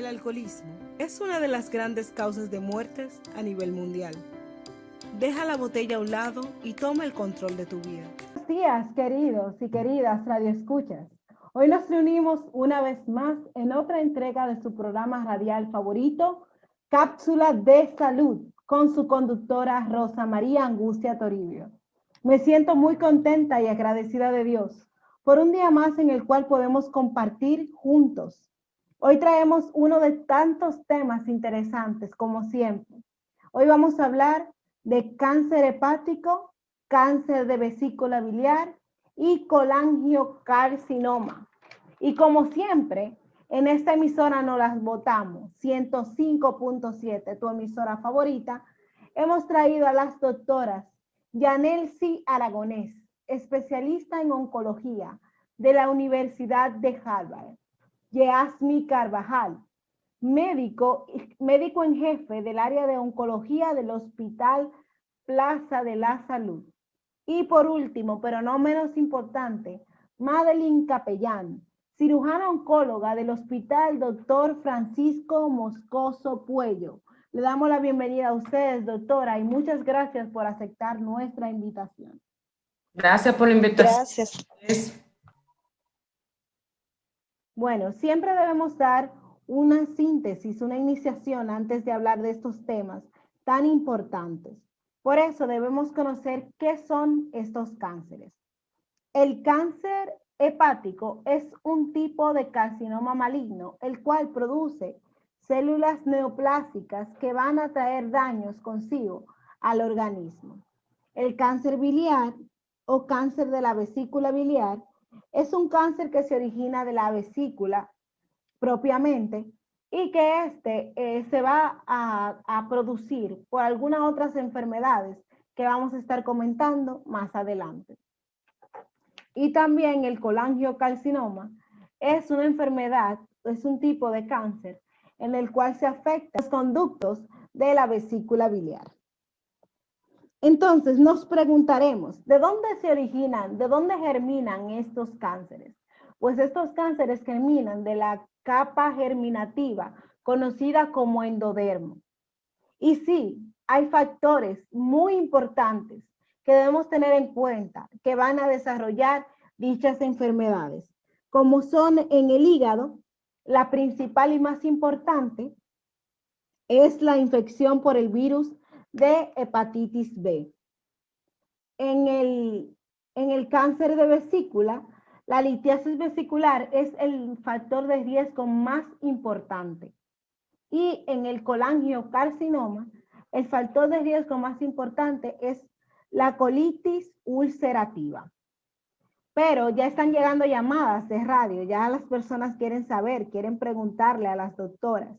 El alcoholismo es una de las grandes causas de muertes a nivel mundial. Deja la botella a un lado y toma el control de tu vida. Buenos días, queridos y queridas radioescuchas. Hoy nos reunimos una vez más en otra entrega de su programa radial favorito, Cápsula de Salud, con su conductora Rosa María Angustia Toribio. Me siento muy contenta y agradecida de Dios por un día más en el cual podemos compartir juntos. Hoy traemos uno de tantos temas interesantes como siempre. Hoy vamos a hablar de cáncer hepático, cáncer de vesícula biliar y colangiocarcinoma. Y como siempre, en esta emisora nos las votamos, 105.7, tu emisora favorita. Hemos traído a las doctoras Yanelsi Aragonés, especialista en oncología de la Universidad de Harvard, Yasmi Carvajal, médico en jefe del área de oncología del Hospital Plaza de la Salud. Y por último, pero no menos importante, Madeline Capellán, cirujana oncóloga del Hospital Dr. Francisco Moscoso Puello. Le damos la bienvenida a ustedes, doctora, y muchas gracias por aceptar nuestra invitación. Gracias por la invitación. Gracias. Bueno, siempre debemos dar una síntesis, una iniciación antes de hablar de estos temas tan importantes. Por eso debemos conocer qué son estos cánceres. El cáncer hepático es un tipo de carcinoma maligno, el cual produce células neoplásicas que van a traer daños consigo al organismo. El cáncer biliar o cáncer de la vesícula biliar es un cáncer que se origina de la vesícula propiamente y que se va a producir por algunas otras enfermedades que vamos a estar comentando más adelante. Y también el colangiocarcinoma es una enfermedad, es un tipo de cáncer en el cual se afectan los conductos de la vesícula biliar. Entonces nos preguntaremos, ¿de dónde se originan, de dónde germinan estos cánceres? Pues estos cánceres germinan de la capa germinativa conocida como endodermo. Y sí, hay factores muy importantes que debemos tener en cuenta que van a desarrollar dichas enfermedades, como son en el hígado, la principal y más importante es la infección por el virus de hepatitis B. En el cáncer de vesícula, la litiasis vesicular es el factor de riesgo más importante. Y en el colangiocarcinoma, el factor de riesgo más importante es la colitis ulcerativa. Pero ya están llegando llamadas de radio, ya las personas quieren saber, quieren preguntarle a las doctoras.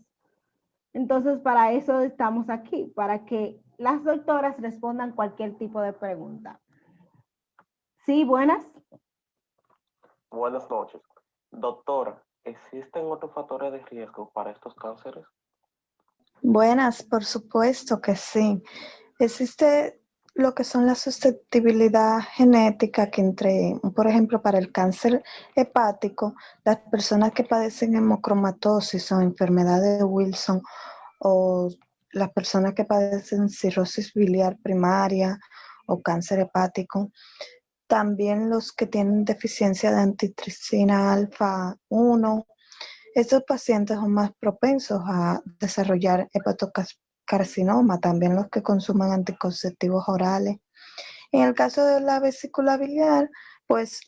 Entonces, para eso estamos aquí, para que las doctoras respondan cualquier tipo de pregunta. Sí, buenas. Buenas noches. Doctora, ¿existen otros factores de riesgo para estos cánceres? Buenas, por supuesto que sí. Existe lo que son la susceptibilidad genética que por ejemplo, para el cáncer hepático, las personas que padecen hemocromatosis o enfermedad de Wilson o las personas que padecen cirrosis biliar primaria o cáncer hepático, también los que tienen deficiencia de antitripsina alfa 1, estos pacientes son más propensos a desarrollar hepatocarcinoma, también los que consumen anticonceptivos orales. En el caso de la vesícula biliar, pues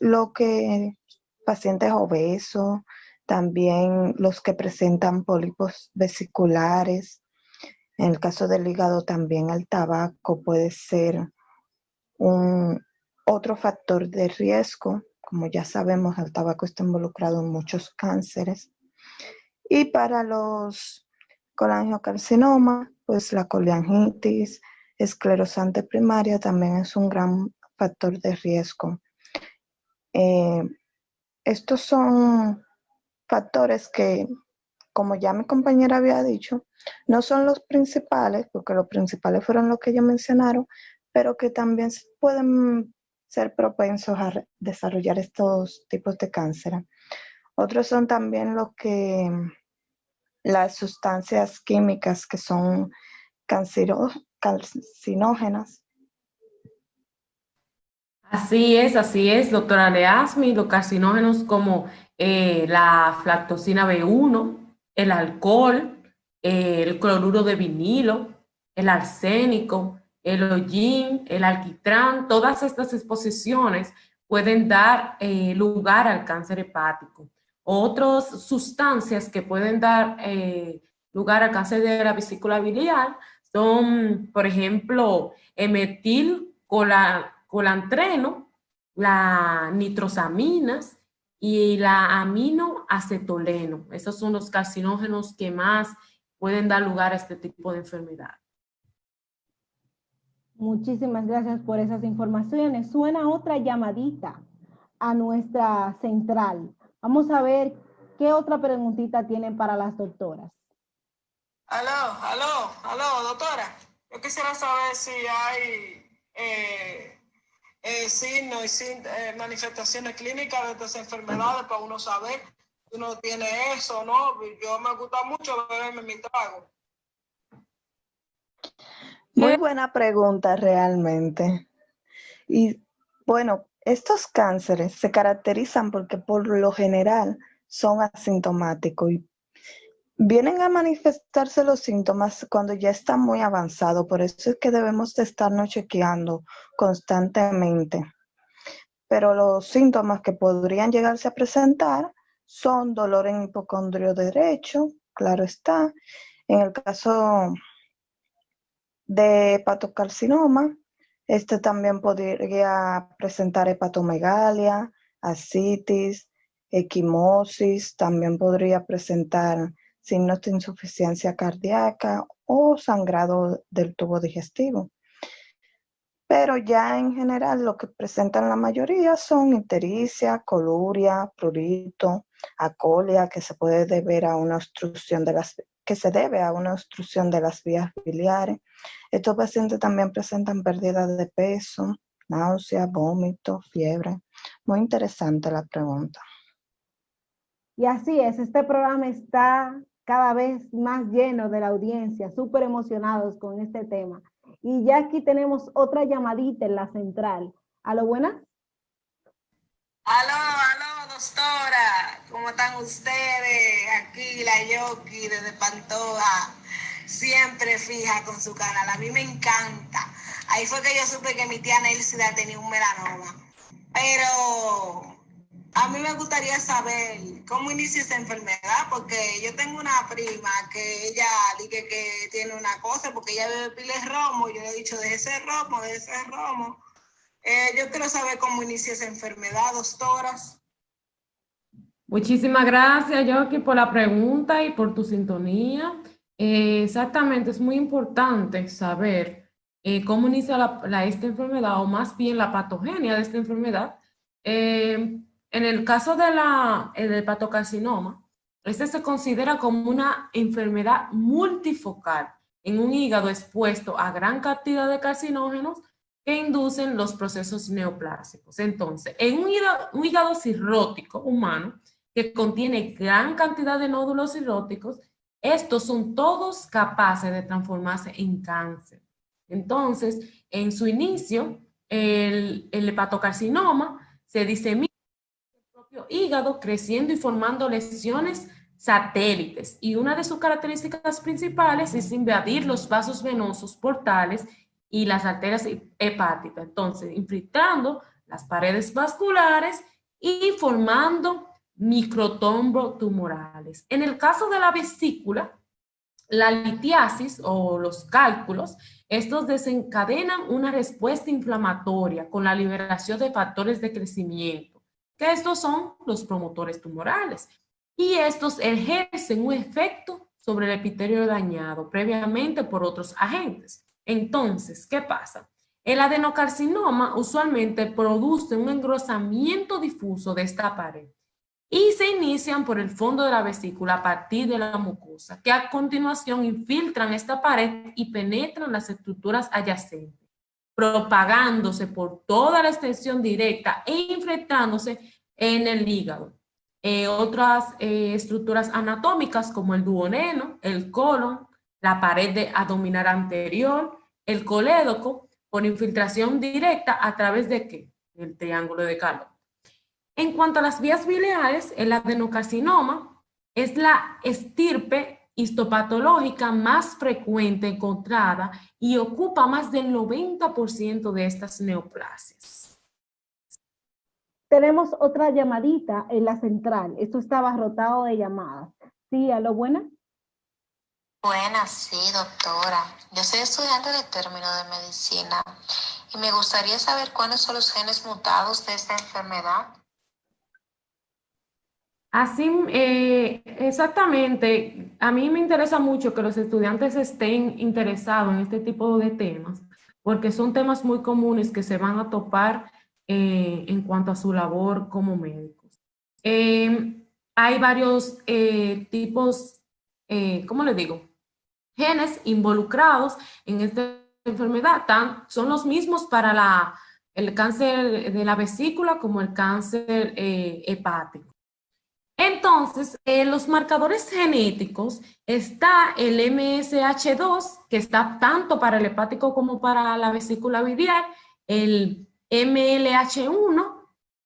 pacientes obesos, también los que presentan pólipos vesiculares. En el caso del hígado también el tabaco puede ser otro factor de riesgo. Como ya sabemos, el tabaco está involucrado en muchos cánceres. Y para los colangiocarcinomas, pues la colangitis esclerosante primaria también es un gran factor de riesgo. Estos son factores que, como ya mi compañera había dicho, no son los principales, porque los principales fueron los que ya mencionaron, pero que también pueden ser propensos a desarrollar estos tipos de cáncer. Otros son también los que las sustancias químicas que son carcinógenas. Así es, doctora Leasmi, los carcinógenos como la flactosina B1, el alcohol, el cloruro de vinilo, el arsénico, el hollín, el alquitrán, todas estas exposiciones pueden dar lugar al cáncer hepático. Otras sustancias que pueden dar lugar al cáncer de la vesícula biliar son, por ejemplo, colantreno, las nitrosaminas y la aminoacetoleno. Esos son los carcinógenos que más pueden dar lugar a este tipo de enfermedad. Muchísimas gracias por esas informaciones. Suena otra llamadita a nuestra central. Vamos a ver qué otra preguntita tienen para las doctoras. Aló, doctora. Yo quisiera saber si hay signos y manifestaciones clínicas de estas enfermedades para uno saber si uno tiene eso o no. Yo me gusta mucho beberme mi trago. Muy buena pregunta realmente. Y bueno, estos cánceres se caracterizan porque por lo general son asintomáticos y vienen a manifestarse los síntomas cuando ya están muy avanzados. Por eso es que debemos de estarnos chequeando constantemente. Pero los síntomas que podrían llegarse a presentar son dolor en hipocondrio derecho, claro está. En el caso de hepatocarcinoma, este también podría presentar hepatomegalia, ascitis, equimosis, también podría presentar signos de insuficiencia cardíaca o sangrado del tubo digestivo. Pero ya en general lo que presentan la mayoría son ictericia, coluria, prurito, acolia, que se puede deber a una obstrucción de las vías biliares. Estos pacientes también presentan pérdida de peso, náusea, vómito, fiebre. Muy interesante la pregunta. Y así es, este programa está cada vez más lleno de la audiencia, súper emocionados con este tema. Y ya aquí tenemos otra llamadita en la central. ¿Aló, buenas? Aló, doctora. ¿Cómo están ustedes? Aquí la Yoki desde Pantoja. Siempre fija con su canal. A mí me encanta. Ahí fue que yo supe que mi tía Nelsida tenía un melanoma. Pero a mí me gustaría saber cómo inicia esa enfermedad, porque yo tengo una prima que ella dice que tiene una cosa, porque ella bebe piles romo, yo le he dicho de ese romo. Yo quiero saber cómo inicia esa enfermedad, doctoras. Muchísimas gracias, Yoki, por la pregunta y por tu sintonía. Exactamente, es muy importante saber cómo inicia esta enfermedad, o más bien la patogenia de esta enfermedad. En el caso del hepatocarcinoma, este se considera como una enfermedad multifocal en un hígado expuesto a gran cantidad de carcinógenos que inducen los procesos neoplásicos. Entonces, en un hígado cirrótico humano que contiene gran cantidad de nódulos cirróticos, estos son todos capaces de transformarse en cáncer. Entonces, en su inicio, el hepatocarcinoma se disemina en el propio hígado, creciendo y formando lesiones satélites. Y una de sus características principales es invadir los vasos venosos portales y las arterias hepáticas. Entonces, infiltrando las paredes vasculares y formando microtrombotumorales. En el caso de la vesícula, la litiasis o los cálculos, estos desencadenan una respuesta inflamatoria con la liberación de factores de crecimiento, que estos son los promotores tumorales. Y estos ejercen un efecto sobre el epitelio dañado previamente por otros agentes. Entonces, ¿qué pasa? El adenocarcinoma usualmente produce un engrosamiento difuso de esta pared y se inician por el fondo de la vesícula a partir de la mucosa, que a continuación infiltran esta pared y penetran las estructuras adyacentes, propagándose por toda la extensión directa e infiltrándose en el hígado. otras estructuras anatómicas como el duodeno, el colon, la pared abdominal anterior, el colédoco, por infiltración directa a través de ¿qué? El triángulo de Carnot. En cuanto a las vías biliares, el adenocarcinoma es la estirpe histopatológica más frecuente encontrada y ocupa más del 90% de estas neoplasias. Tenemos otra llamadita en la central. Esto estaba rotado de llamadas. Sí, ¿aló, buena? Buenas, sí, doctora. Yo soy estudiante de término de medicina y me gustaría saber cuáles son los genes mutados de esta enfermedad. Así, exactamente. A mí me interesa mucho que los estudiantes estén interesados en este tipo de temas, porque son temas muy comunes que se van a topar en cuanto a su labor como médicos. Hay varios tipos, ¿cómo les digo? Genes involucrados en esta enfermedad. Son los mismos para el cáncer de la vesícula como el cáncer hepático. Entonces, los marcadores genéticos, está el MSH2, que está tanto para el hepático como para la vesícula biliar, el MLH1,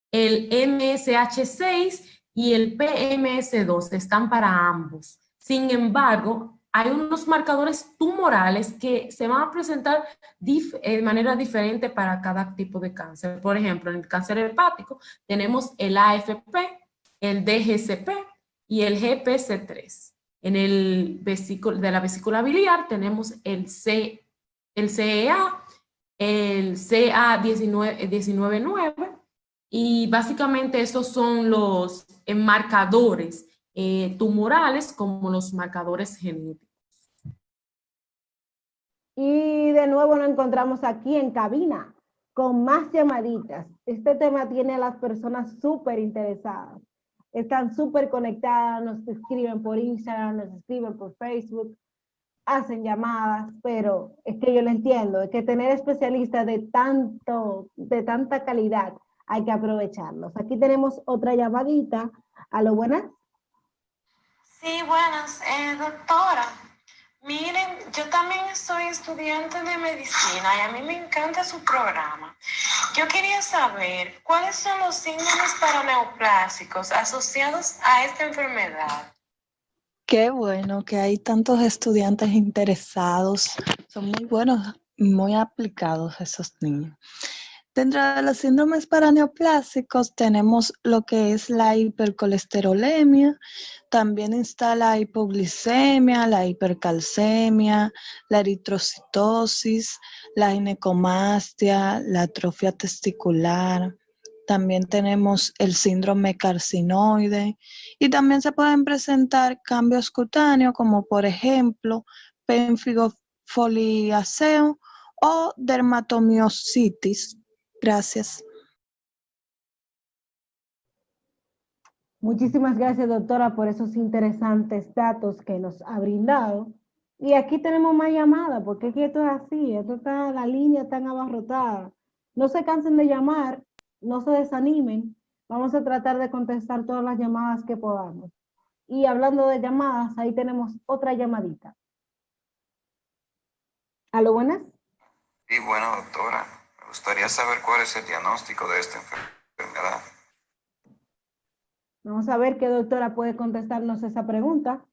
el MSH6 y el PMS2, están para ambos. Sin embargo, hay unos marcadores tumorales que se van a presentar de manera diferente para cada tipo de cáncer. Por ejemplo, en el cáncer hepático tenemos el AFP, el DGCP y el GPC3. En el de la vesícula biliar tenemos el CEA, el CA199 y básicamente esos son los marcadores tumorales como los marcadores genéticos. Y de nuevo nos encontramos aquí en cabina con más llamaditas. Este tema tiene a las personas súper interesadas. Están súper conectadas, nos escriben por Instagram, nos escriben por Facebook, hacen llamadas, pero es que yo lo entiendo, es que tener especialistas de tanta calidad, hay que aprovecharlos. Aquí tenemos otra llamadita. ¿Aló, buenas? Sí, buenas, doctora. Miren, yo también soy estudiante de medicina y a mí me encanta su programa. Yo quería saber cuáles son los síntomas paraneoplásicos asociados a esta enfermedad. Qué bueno que hay tantos estudiantes interesados. Son muy buenos, muy aplicados esos niños. Dentro de los síndromes paraneoplásicos tenemos lo que es la hipercolesterolemia, también está la hipoglicemia, la hipercalcemia, la eritrocitosis, la ginecomastia, la atrofia testicular. También tenemos el síndrome carcinoide y también se pueden presentar cambios cutáneos como por ejemplo pemfilofoliáceo o dermatomiositis. Gracias. Muchísimas gracias, doctora, por esos interesantes datos que nos ha brindado. Y aquí tenemos más llamadas, porque es que esto es así, la línea tan abarrotada. No se cansen de llamar, no se desanimen. Vamos a tratar de contestar todas las llamadas que podamos. Y hablando de llamadas, ahí tenemos otra llamadita. ¿Aló, buenas? Sí, bueno, doctora. Me gustaría saber cuál es el diagnóstico de esta enfermedad. Vamos a ver qué doctora puede contestarnos esa pregunta.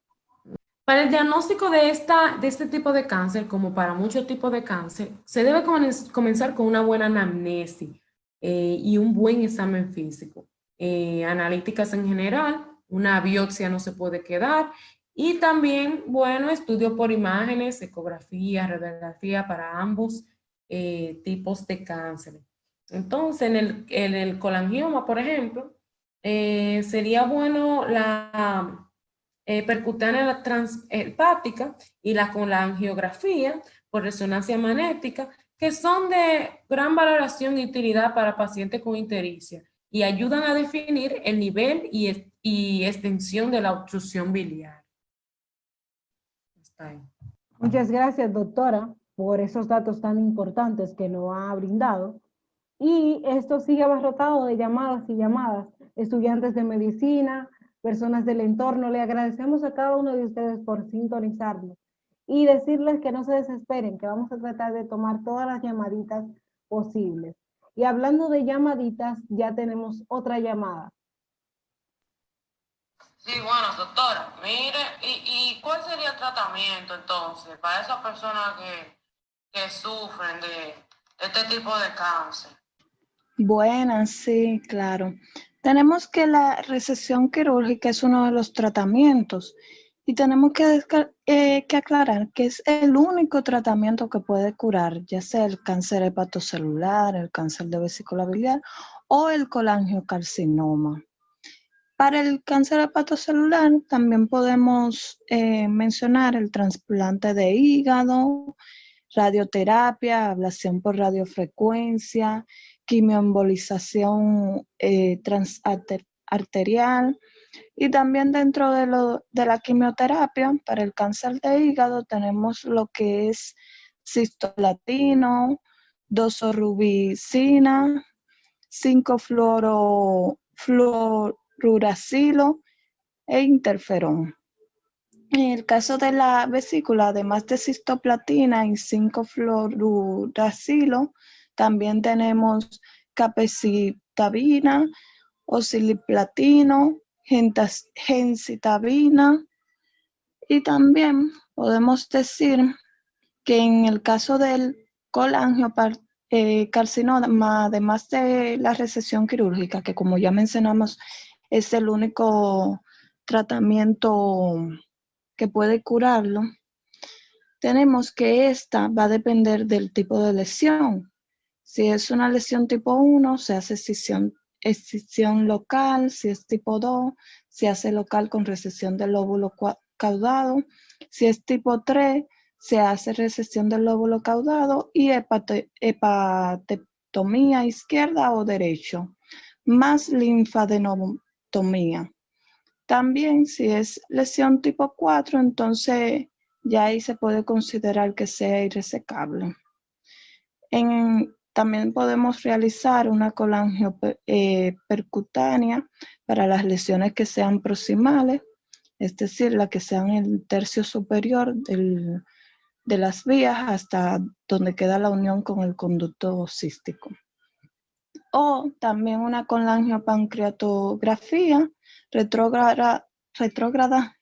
Para el diagnóstico de este tipo de cáncer, como para muchos tipos de cáncer, se debe comenzar con una buena anamnesis y un buen examen físico. Analíticas en general, una biopsia no se puede quedar, y también, bueno, estudio por imágenes, ecografía, radiografía para ambos tipos de cáncer. Entonces, en el colangioma, por ejemplo, sería bueno la percutánea transhepática y la colangiografía por resonancia magnética, que son de gran valoración y utilidad para pacientes con ictericia y ayudan a definir el nivel y extensión de la obstrucción biliar. Está ahí. Muchas gracias, doctora, por esos datos tan importantes que nos ha brindado. Y esto sigue abarrotado de llamadas y llamadas. Estudiantes de medicina, personas del entorno, le agradecemos a cada uno de ustedes por sintonizarnos y decirles que no se desesperen, que vamos a tratar de tomar todas las llamaditas posibles. Y hablando de llamaditas, ya tenemos otra llamada. Sí, bueno, doctora, mire, ¿y cuál sería el tratamiento entonces para esas personas que sufren de este tipo de cáncer? Buenas, sí, claro. Tenemos que la recesión quirúrgica es uno de los tratamientos y tenemos que aclarar que es el único tratamiento que puede curar, ya sea el cáncer hepatocelular, el cáncer de vesícula biliar o el colangiocarcinoma. Para el cáncer hepatocelular también podemos mencionar el trasplante de hígado, radioterapia, ablación por radiofrecuencia, quimioembolización transarterial y también dentro de la quimioterapia para el cáncer de hígado tenemos lo que es cistolatino, doxorubicina, 5-fluoruracilo e interferón. En el caso de la vesícula, además de cistoplatina y 5-fluoruracilo, también tenemos capecitabina, oxaliplatino, gencitabina y también podemos decir que en el caso del colangiocarcinoma, además de la resección quirúrgica, que como ya mencionamos es el único tratamiento que puede curarlo, tenemos que esta va a depender del tipo de lesión. Si es una lesión tipo 1, se hace escisión local. Si es tipo 2, se hace local con resección del lóbulo caudado. Si es tipo 3, se hace resección del lóbulo caudado y hepatectomía izquierda o derecho, más linfadenotomía. También si es lesión tipo 4, entonces ya ahí se puede considerar que sea irresecable. También podemos realizar una colangiopercutánea para las lesiones que sean proximales, es decir, las que sean en el tercio superior de las vías hasta donde queda la unión con el conducto cístico. O también una colangiopancreatografía retrógrada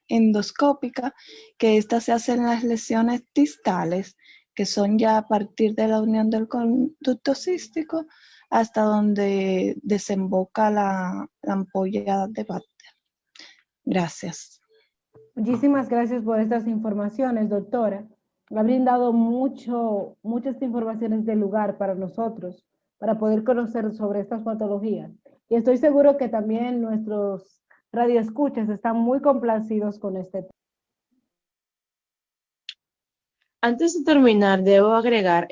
endoscópica, que esta se hace en las lesiones distales, que son ya a partir de la unión del conducto cístico hasta donde desemboca la ampolla de Batter. Gracias. Muchísimas gracias por estas informaciones, doctora. Ha brindado muchas informaciones del lugar para nosotros, para poder conocer sobre estas patologías. Y estoy seguro que también nuestros radioescuchas están muy complacidos con este tema. Antes de terminar, debo agregar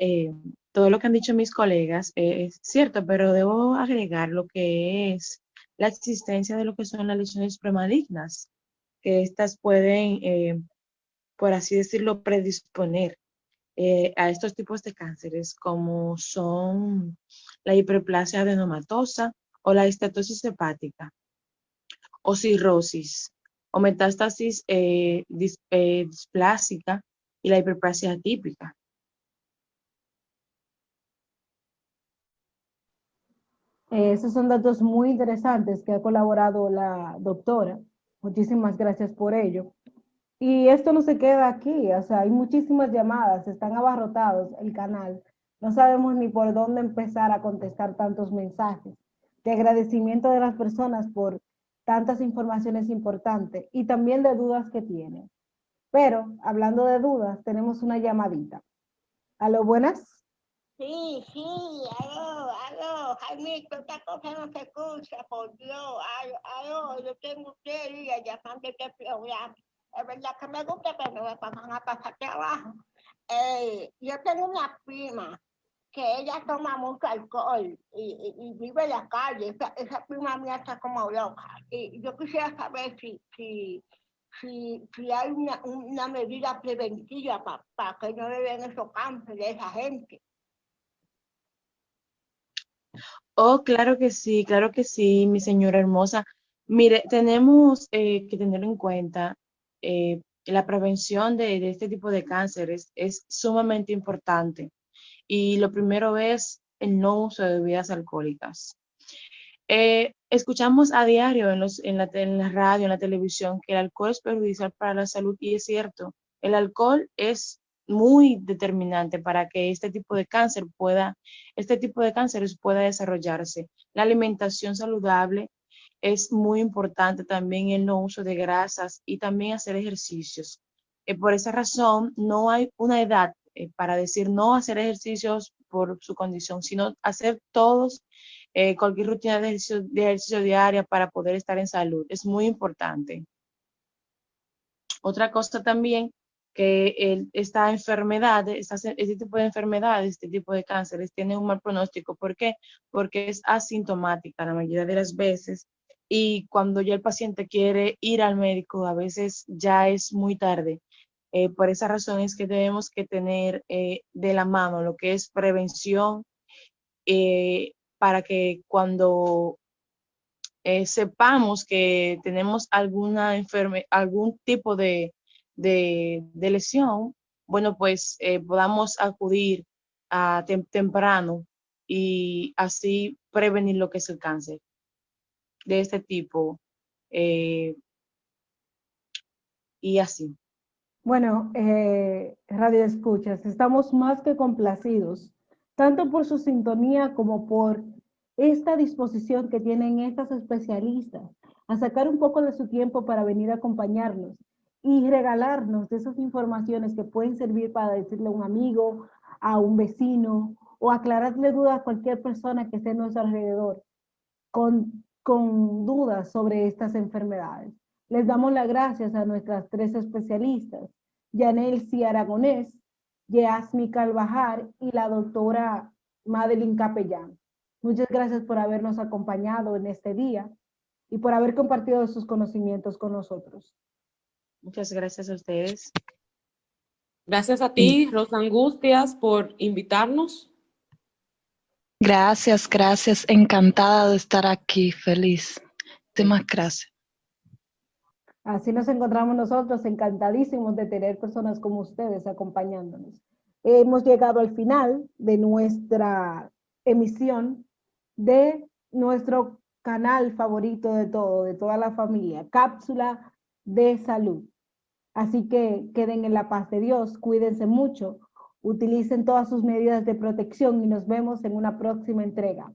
todo lo que han dicho mis colegas, es cierto, pero debo agregar lo que es la existencia de lo que son las lesiones premalignas, que estas pueden, por así decirlo, predisponer a estos tipos de cánceres, como son la hiperplasia adenomatosa o la estatosis hepática, o cirrosis, o metástasis displásica y la hiperplasia atípica. Esos son datos muy interesantes que ha colaborado la doctora. Muchísimas gracias por ello. Y esto no se queda aquí, o sea, hay muchísimas llamadas, están abarrotados el canal. No sabemos ni por dónde empezar a contestar tantos mensajes de agradecimiento de las personas por tantas informaciones importantes y también de dudas que tienen. Pero, hablando de dudas, tenemos una llamadita. ¿Aló, buenas? Sí, aló, Jaimito, esta cosa no se escucha, por Dios, aló, yo tengo usted días llamando este programa. Es verdad que me gusta, pero me van a pasar trabajo. Yo tengo una prima que ella toma mucho alcohol y vive en la calle. Esa prima mía está como loca. Y yo quisiera saber si hay una medida preventiva para que no le den esos cánceres a esa gente. Oh, claro que sí, mi señora hermosa. Mire, tenemos que tener en cuenta la prevención de este tipo de cánceres es sumamente importante. Y lo primero es el no uso de bebidas alcohólicas. Escuchamos a diario en la radio, en la televisión, que el alcohol es perjudicial para la salud y es cierto. El alcohol es muy determinante para que este tipo de cánceres pueda desarrollarse. La alimentación saludable es muy importante, también el no uso de grasas y también hacer ejercicios. Por esa razón, no hay una edad para decir no hacer ejercicios por su condición, sino hacer todos cualquier rutina de ejercicio diaria para poder estar en salud. Es muy importante. Otra cosa también que esta enfermedad, este tipo de enfermedades, este tipo de cánceres, tiene un mal pronóstico. ¿Por qué? Porque es asintomática la mayoría de las veces y cuando ya el paciente quiere ir al médico, a veces ya es muy tarde. Por esa razón es que debemos que tener de la mano lo que es prevención para que cuando sepamos que tenemos algún tipo de lesión, bueno, pues podamos acudir temprano y así prevenir lo que es el cáncer de este tipo y así. Bueno, Radio Escuchas, estamos más que complacidos, tanto por su sintonía como por esta disposición que tienen estas especialistas a sacar un poco de su tiempo para venir a acompañarnos y regalarnos de esas informaciones que pueden servir para decirle a un amigo, a un vecino o aclararle dudas a cualquier persona que esté a nuestro alrededor con dudas sobre estas enfermedades. Les damos las gracias a nuestras tres especialistas, Yanelsi Aragonés, Yasmi Calvajar y la doctora Madeline Capellán. Muchas gracias por habernos acompañado en este día y por haber compartido sus conocimientos con nosotros. Muchas gracias a ustedes. Gracias a ti, Rosa Angustias, por invitarnos. Gracias, gracias. Encantada de estar aquí, feliz. Muchísimas gracias. Así nos encontramos nosotros, encantadísimos de tener personas como ustedes acompañándonos. Hemos llegado al final de nuestra emisión de nuestro canal favorito de toda la familia, Cápsula de Salud. Así que queden en la paz de Dios, cuídense mucho, utilicen todas sus medidas de protección y nos vemos en una próxima entrega.